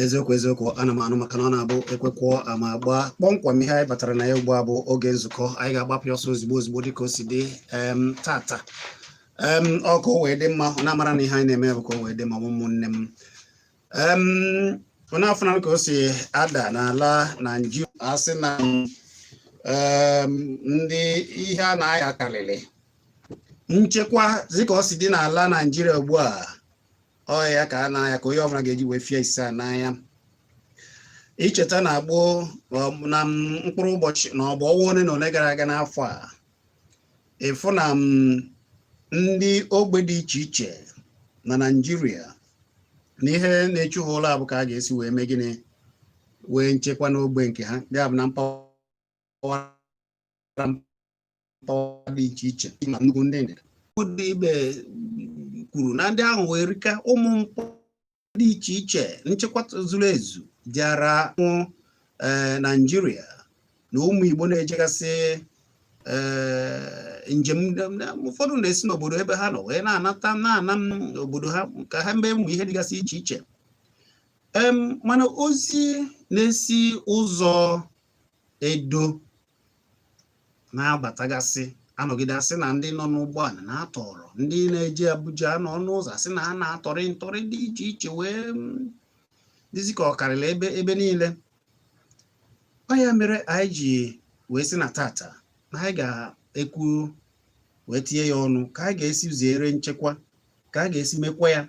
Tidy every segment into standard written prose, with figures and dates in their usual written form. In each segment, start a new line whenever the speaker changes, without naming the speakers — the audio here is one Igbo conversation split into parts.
Eziokwu ana m anụ maka na ọ na-abụ ekwekwo ama agba kpọmkwem ihe anyị batara na ya ugbu a bụ oge nzukọ anyị ga-agbapụ ọsọ ozugbo dịka o si dị tata ọkụ wee dị mma ọ na-amara na ihe anyị na-eme bụ ka o wee dị mma ụmụnne m ọ na-afụnara ka o si ada n'ala Naịjirịa asị na ndị ihe a na-aya karịrị nchekwa dịka o si dị n'ala Naịjirịa ugbu a ọ ya ka a na-aya ka onye ọbụla ga-eji wee fie ise n'anya icheta na agboo na mkpụrụ ụbọchị na ọ bụ ọnwa ole na ole gara aga n'afọ a ịfụ na ndị ogbe dị iche iche na Naịjirịa na ihe na-echu ha ụlọ abụ ka a ga-esi wee mee gịnị wee nchekwa n'ogbe nke ha ya bụ na mpaghara dị iche iche na nnukwu ndị ndịda ụdị ibe kwuru na ndị ahụ wee rika ụmụ mpụ dị iche iche nchekwa zuru ezu dịara Naịjirịa na ụmụ Igbo na-ejegasị njem ụfọdụ na-esi n'obodo ebe ha nọ wee na-anata obodo ha ka ha mee ụmụ ihe dịgasị iche iche mana ozi na-esi ụzọ Edo na-abatagasị anọgide asị na ndị nọ n'ụgbọala na-atọrọ ndị na-eje Abuja nọ n'ụzọ asị na ha na-atọrị ntọrị dị iche iche wee dịzị ka ọ karịrị ebe niile ọ ya mere anyị ji wee sị na tata na anyị ga-ekwu wee tinye ya ọnụ ka anyị ga-esi zere nchekwa ka a ga-esi mekwa ya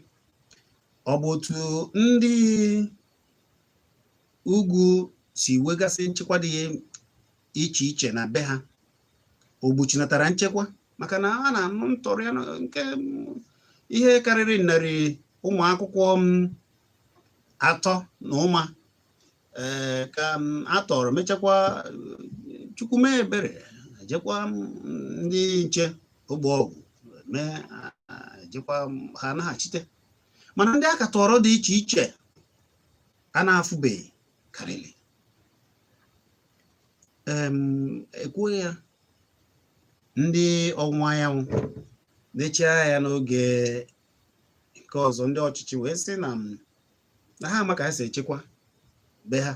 ọ bụ otu ndị ugwu si wegasị nchekwa dị iche iche na be ha ogbuchinatara nchekwa maka na a na-anụ ntọrị nke ihe karịrị narị ụmụ akwụkwọ 3 na ụma ka atọrọ mechakwa Chukwu mee ebere ejekwa ndị nche ogbe ọgwụ mee ejekwa ha naghachite mana ndị aka tọrọ dị iche iche a na-afụbeghị karịrị ekwuo ya ndị ọwụwa anyanwụ na-echegha ya n'oge nke ọzọ ndị ọchịchị wee sị na ha ama ka ha si echekwa be ha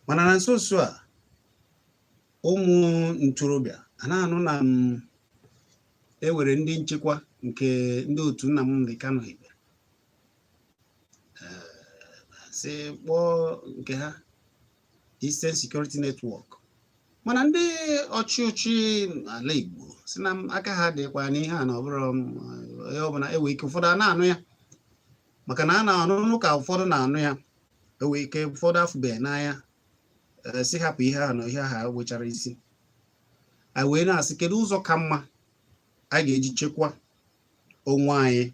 mana na nso nso a ụmụ ntorobịa a na-anụ na ewere ndị nchekwa nke ndị otu Nnamdi Kanu hibere si kpọọ nke ha Insecurity Network mana ndị ọchịchị ala Igbo si na aka ha dịkwa n'ihe a na ọ bụrụ ya ọbụla ewe ike ụfọdụ a na-anụ ya maka na a na-anụ ka ụfọdụ na-anụ ya ewe ike ụfọdụ afụbeghị n'anya si hapụ ihe a na ihe ha wechara isi anyị wee na-asị kedu ụzọ ka mma a ga-eji chekwa onwe anyị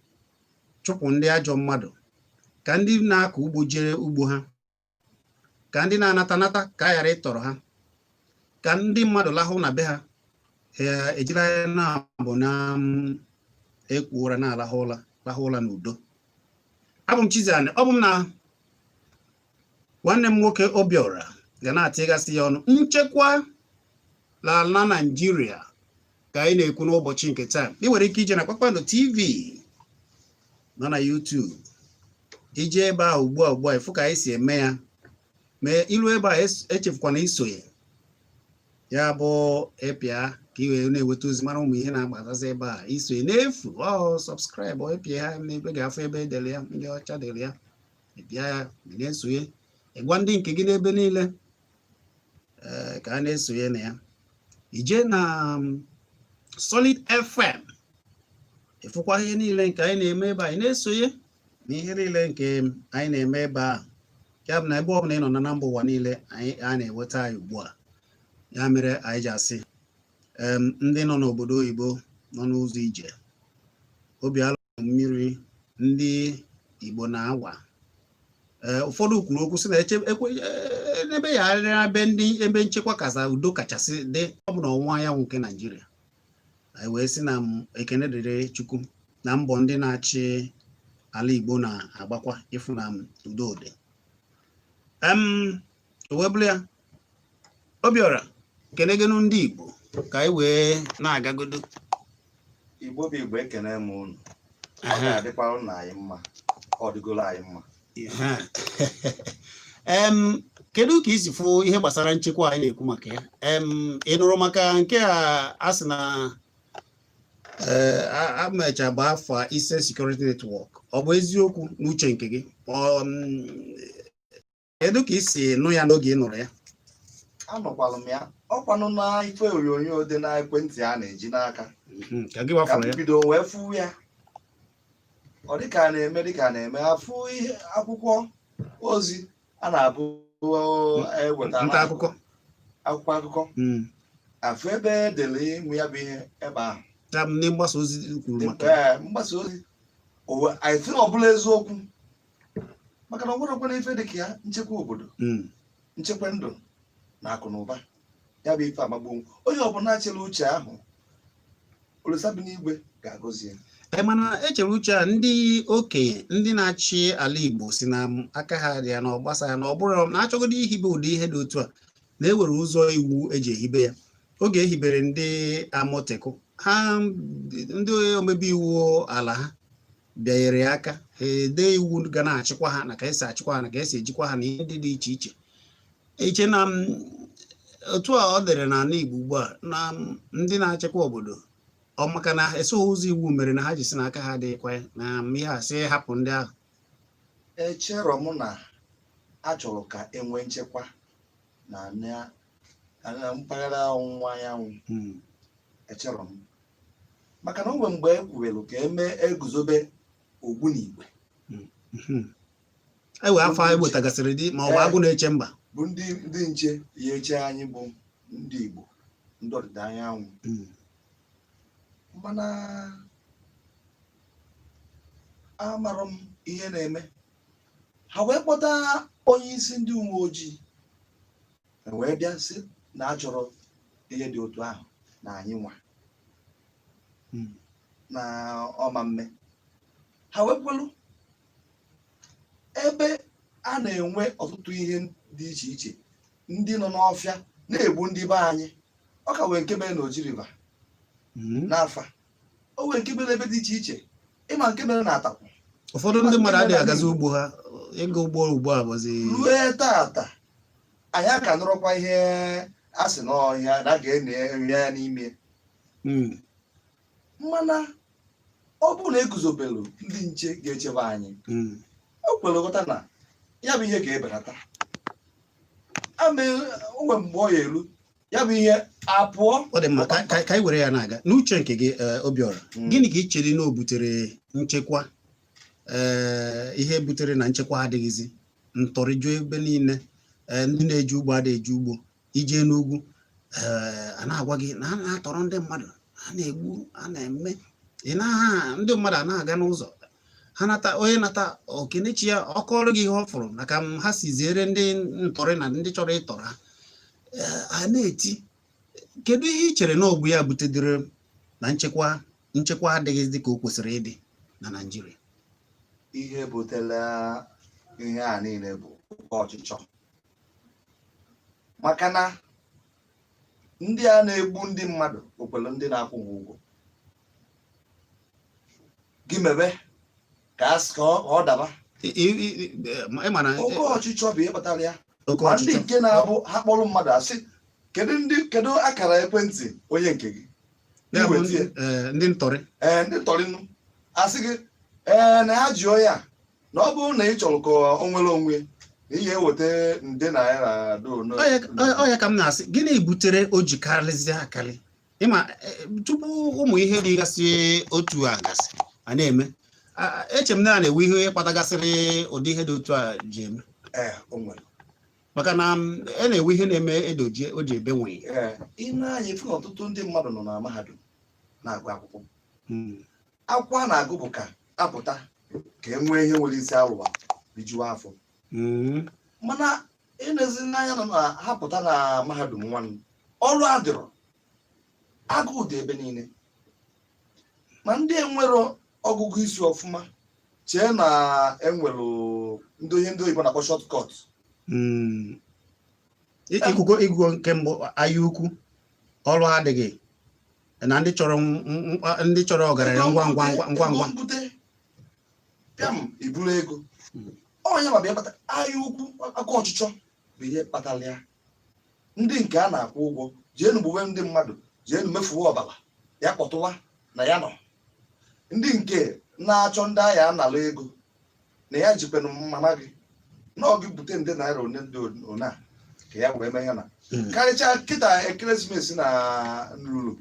chụpụ ndị ajọ mmadụ ka ndị na-akọ ugbo jere ugbo ha ka ndị na-anata ka a ghara ịtọrọ ha ka ndị mmadụ lahụ na be ha ejiri anya na-abụ na ekwu ụra na-alahụ ụra n'udo abụ m Chizzy ọ bụ m na nwanne m nwoke Obiora ga na-atịgasị ya ọnụ nchekwa n'ala Naịjirịa ka anyị na-ekwu n'ụbọchị nke taa ị nwere ike ije na Kpakpando TV nọ na YouTube ije ebe ahụ ugbu a ịfụ ka anyị si eme ya mee ilu ebe a echefukwana isonye ya bụ ịpịa ka ị wee na-enweta ozi mara ụmụ ihe na-agbatazi ebe a isonye n'efu sọbskraịbụ ịpịa ha n'ebe ga-afụ ebe edere ya ndị ọcha dere ya ịpịa ya na-esonye ịgwa ndị nke gị n'ebe niile ka a na-esonye na ya ije na Solid FM ịfụkwa ihe niile nke anyị na-eme ebe anyị na-esonye na ihe niile nke anyị na-eme ebe a ya bụ na ebe ọ bụla ị nọ na mba ụwa niile a na-enweta anyị ugbu a ya mere anyị ji asị ndị nọ n'obodo oyibo nọ n'ụzọ ije obi ala mmiri ndị Igbo na-awa ụfọdụ kwuru okwu sị na ebe ya arịrịa ebe nchekwa kaza udo kachasị dị ọ bụ na ọwụwa anyanwụ nke Naijiria. Anyị wee sị na ekene dịrị Chukwu na mbọ ndị na-achị ala Igbo na-agbakwa ịfụ na udo dị. Wee bụrụ ya, Obiora kenegenu ndị Igbo ka anyị wee na-agagodo.
Igbo bụ Igbo, ekene m unu. Ọ ga-adịkwara na anyị mma, ọ dịgolo anyị mma.
Kedu ka isi fụ ihe gbasara nchekwa anyị na-ekwu maka ya? Ị nụrụ maka nke a sị na amecha bụ afọ Insecurity Network, ọ bụ eziokwu n'uche nke gị? Kedu ka isi nụ ya n'oge ị nụrụ ya?
Anụkwalụ m ya, ọkwanụ na ife onyonyo dị na ekwentị a na-eji n'aka
ka
bido wee fụ ya. Ọ dịka na-eme afụ ihe akwụkwọ ozi a na-abụ eweta
nta akụkọ
afụ ebe edele ịmụ ya bụ ihe ebe ahụ
ndị mgbasa ozi kwuru maka
mgbasa ozi anyị sị ọ bụla eziokwu, maka na ọ nwerekwana ife dịka ya nchekwa obodo, nchekwa ndụ na akụ na ụba. Ya bụ ife amagbo onye ọbụla chere uche ahụ, Olisa bi n'igwe ga-agọzi ya.
Mana echere uche a ndị okenye ndị na-achị ala Igbo si na aka ha dị ya na ọ gbasa ya na ọ bụrụ na achọgodo ihibe ụdị ihe dị otu a na-ewere ụzọ iwu eji ehibe ya. Oge ehibere ndị Amotekwu, ha ndị omebe iwu ala ha bịanyere ya aka, ede iwu ga na-achịkwa ha na ka esi achịkwa ha na ka esi ejikwa ha na ihe ndị dị iche iche. Iche na otu a ọ dịrị n'ala Igbo ugbu a na ndị na-achịkwa obodo ọ maka na eso ụzọ iwu mere na ha ji si n'aka ha dịkwa na ihe a sị hapụ ndị ahụ.
Echero m na a chọrọ ka enwee nchekwa na mpaghara ọwụwa anyanwụ. Echero m maka na onwe mgbe ekwuwelu ka eguzobe ogbunigwe
ewe afọ anyị gbutagasịrị dị ma ọ bụ agụ na-eche mba
bụ ndị nche ya eche anyị bụ ndị Igbo, ndị ọdịda anyanwụ. Mana amarọ m ihe na-eme, ha wee kpọta onye isi ndị uwe ojii wee bịa sị na achọrọ ihe dị otu ahụ na anyị nwa na ọma mme. Ha wepụlụ ebe a na-enwe ọtụtụ ihe dị iche iche, ndị nọ n'ọfịa na-egbu ndị be anyị. Ọ ka wee nke mere na Oji River n'afa, o nwere nke mere ebe dị iche iche, ịma nke mere na Atakwu.
Ụfọdụ ndị mmadụ adịghị agazi ugbo ha, ịga ugbo a bụzi
rue tata anyị aka nụrụkwa ihe a sị n'ọhịa na ga-enye ya n'ime. Mana ọ bụrụ na eguzobelu ndị nche ga-echebe anyị, o kwere nghọta na ya bụ ihe ga-ebelata. Onwe mgbe ọ ya elu ya bụ ihe apụọ.
Ọ dị mma ka anyị were ya na-aga n'uche nke gị, Obiora, gịnị ka ị chere na o butere nchekwa, ihe butere na nchekwa adịghịzi, ntọrịjụ ebe niile, ndị na-eji ugbo adịghị eji ugbo, ije n'ugwu a na-agwa gị na a na-atọrọ ndị mmadụ, a na-egbu, a na-eme ndị mmadụ a na-aga n'ụzọ ha nata onye nata okenechi ya ọkọọrụ gị ihe ọ fụrụ na ka ha si ziere ndị ntọrị na ndị chọrọ ịtọrọ ha a na-eti. Kedu ihe ị chere na ọgwụ ya butedere na nchekwa adịghị dị ka o kwesịrị ịdị na Naịjirịa?
Ihe butela ihe a niile bụ ọchịchọ, maka na ndị a na-egbu ndị mmadụ okwelu ndị na-akwụ ụgwọ gị mebe ka ọ daba. Oke ọchịchọ bụ ịkpatara ya. Ndị nke na-abụ ha kpọrọ mmadụ asị kedu akara ekwentị onye nke gị,
ndị ntọrị
nụ asị gị na ha ji ya na ọ bụrụ na ị chọrọ ka o nwere onwe na ihe eweta nde naira
ọya ka m na-asị gịnị butere o ji karịzie akarị? Ịma tupu ụmụ ihe dịgasị otu a gasị a na-eme, eche m na-ewe ihe kpatagasịrị ụdị ihe dị otu a ji eme. Maka na na-ewe ihe na-eme o ji ebe nwee.
Ị na-anya efu na ọtụtụ ndị mmadụ nọ na mahadum na-agụ akwụkwọ. Akwụkwọ a na-agụ bụ ka apụta ka e nwee ihe nwere isi alụwa rijuo afọ. mana ịnezi n'anya na ha pụta na mahadum nwanne ọrụ adịrọ agụụ dị ebe niile ma ndị enwero ọgụgụ isi ọfụma chee na enwere ndị oyibo na-akpọ shortcut
igugo nke mbụ ahịa ukwu ọrụ adịghị na ndị chọrọ ọgaranya ngwa
mbute pịam iburu ego onye ma bịa kpata ahịa ukwu aka ọchịchọ bụ ihe kpatara ya ndị nke a na-akwụ ụgwọ jeenu gbuwe ndị mmadụ jeenu mefuwe ọbara ya kpọtụwa na ya nọ ndị nke na-achọ ndị agha anala ego na ya jikwenụ mama gị na ọ gị bute nde naira one ndị ona ka ya wee mee ya na karịchaa kịta ekeresimesi na nruru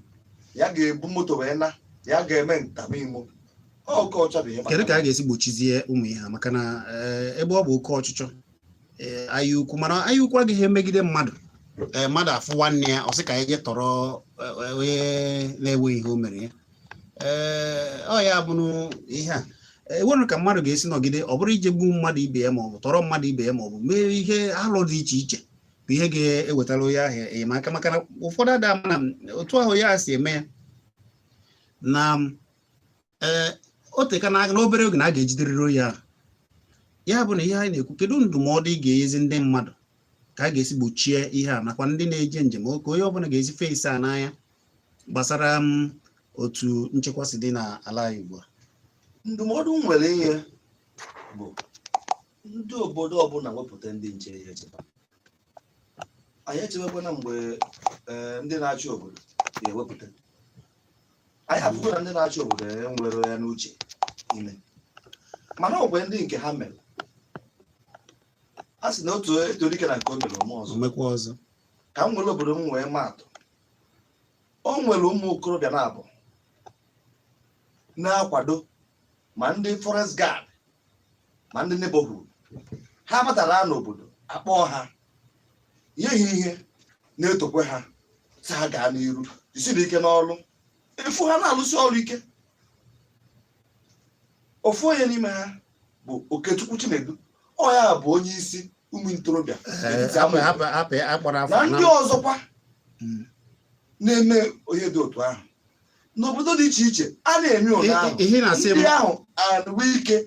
ya ga-ebu moto wee na ya ga-eme ntamimo oke ọcha bụ ihe
kedu ka a ga-esi gbochizie ụmụ ihe maka na ebe ọ bụ oke ọchịchọ ahịa ukwu mana ahịa ukwu agaghị emegide mmadụ mmadụ afụ nwanne ya ọ sị ka anyị je tọrọ onye na-enweghị ihe o mere ya ọ ya bụrụ ihe a enwere ka mmadụ ga-esi nọgide ọ bụrụ ije gbuo mmadụ ibe ya maọbụ tọrọ mmadụ ibe ya maọbụ mee ihe alụ dị iche iche bụ ihe ga-ewetara onye ahụ enyemaka maka na ụfọdụ ada mana otu ahụ ya si eme ya na o teka na n'obere oge na a ga-ejiderịrị ya ya bụ na ihe anyị na-ekwu kedu ndụmọdụ ị ga-enyezi ndị mmadụ ka a ga-esi gbochie ihe a nakwa ndị na-eje njem oke onye ọbụla ga-esi fesi a n'anya gbasara otu nchekwa si dị n'ala Igbo.
Ndụmọdụ nwere ihe bụ ndị obodo ọbụla wepụta ndị nche ya echeba anyị echebekwana mgbe ndị na-achị obodo ga-ewepụta anyị afụgo na ndị na-achị obodo nwere ya n'uche ime mana ogbe ndị nke ha mere a sị na otu etorike na nke o mere
omekwa ọzọ
ka m nwere obodo m wee maatụ o nwere ụmụ okorobịa na-abụ na-akwado ma ndị forest guard ma ndị neighborhood ha batara n'obodo akpọọ ha ihe na-etokwe ha si ha gaa n'iru jisiri ike n'ọrụ efu ha na-alụsi ọrụ ike ofu onye n'ime ha bụ Okechukwu Chinedu ọ ya bụ onye isi ụmụ ntorobịa na ndị ọzọkwa na-eme onye dị otu ahụ n'obodo dị iche iche a na-eme ụnyaahụ ndị ahụ anụwe ike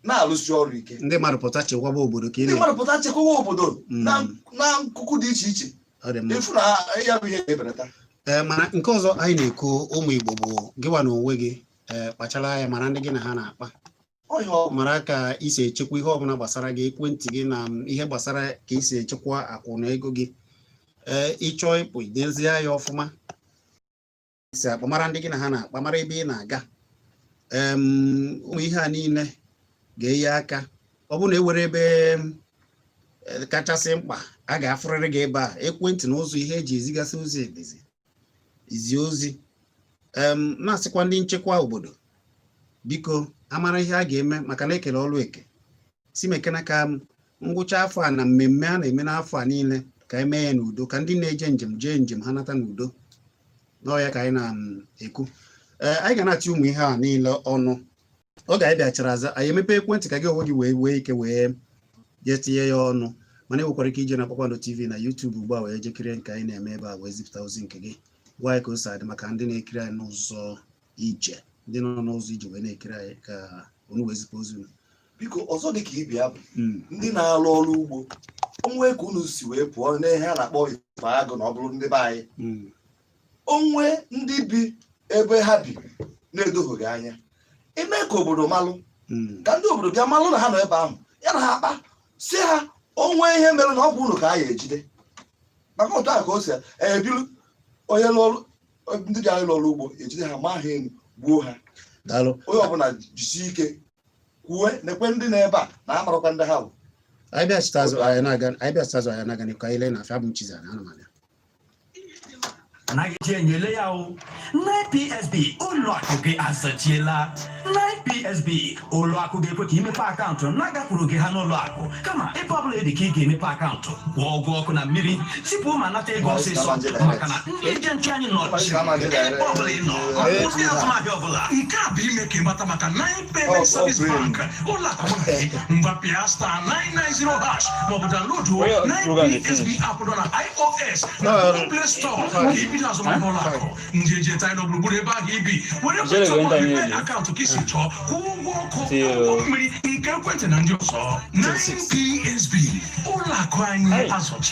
na-alụsi ọrụ ike
ndị mmadụ pụta chekwaba obodo ka
ndị mmadụ pụta chekwaba obodo na nkụkụ dị iche iche efu na ya bụ ihe ga-ebelata
mana nke ọzọ anyị na-ekwu ụmụ Igbo bụ gịwa na onwe gị kpachara anya mara ndị gị na ha na-akpa mara ka isi echekwa ihe ọbụla gbasara gị ekwentị gị na ihe gbasara ka isi echekwa akwụ na ego gị ịchọọ ịpụ dezie ya ọfụma isi akpa mara ndị gị na ha na-akpa mara ebe ị na-aga ụmụ ihe a niile ga-enye aka ọ bụrụ na ewere ebe kachasị mkpa a ga-afụrịrị gị ebe a ekwentị na ụzọ ihe eji ezigasị ozi izi ozi na-asịkwa ndị nchekwa obodo biko amara ihe a ga-eme maka na ekele ọrụ eke si mekena ka ngwụcha afọ a na mmemme a na-eme n'afọ a niile ka eme ya n'udo ka ndị na-eje njem jee njem ha nata n'udo n'ọya ka anyị na-ekwu anyị ga na-atị ụmụ ihe a niile ọnụ oge anyị bịachara aza anyị emepe ekwentị ka gị onwe gị wee ike wee jee tinye ya ọnụ mana enwekwara ike ije na Kpakpando TV na YouTube ugbu a wee jekiri nke anyị na-eme ebe a wee zipụta ozi nke gị gwa anyị ka o si adị maka ndị na-ekiri anyị n'ụzọ ije ndị nọ n'ụzọ ije wee na-ekiri anyị ka onu wee zipụ ozi
biko ọzọ dị ka ibe ya bụ ndị na-alụ ọrụ ugbo onwe ka unu si wee pụọ n'ihe a na-akpọ ife agụ na ọ bụrụ ndị be anyị onwe ndị bi ebe ha bi na-edoghị anya ime ka obodo malụ ka ndị obodo bịa malụ na ha nọ ebe ahụ ya na ha akpa si ha onwe ihe mere na ọ bụ unu ka a ya ejide maka otu a ka o si ebiru onye ndị bịara ịlụ ọrụ ugbo ejide ha maa ha elu gbuo ha onye ọbụla jisi ike kwuwe nekwe ndị na-ebe a na amarakwa ndị ha bụ
anyị bịachita azụ anyị na-aga n'iko anyị lee na afịa bụ Chizzy na anụmanụ
anaghị enyele ya o 9PSB ụlọ akụ gị azachiela 9PSB ụlọ akụ ga-ekwe ka imepe akaụntụ na-agakwuru gị ha n'ụlọ akụ kama ebe ọbụla dị ka ị ga-emepe akaụntụ kwụọ ụgwọ ọkụ na mmiri zipụ ma nata ego ọsịsọ maka na ndị ejenti anyị nọchi ebe ọbụla ị nọ ndị azụmahịa ọbụla
nke a bụ ime ka ịmata maka 9 Payment Service Bank ụlọ akụ gị mgbapịa *990# maọbụ download 9PSB app nọ na iOS na Google Play Store ka ibido azụmahịa ụlọ akụ ndị ejenti anyị nọ gburugburu ebe ahụ ibi were kwụọ akaụntụ ka isi chọọ kwụọ ụgwọ ọkụ ụgwọ mmiri nke ekwentị na ndị ọzọ 9PSB ụlọ akụ anyị azọchi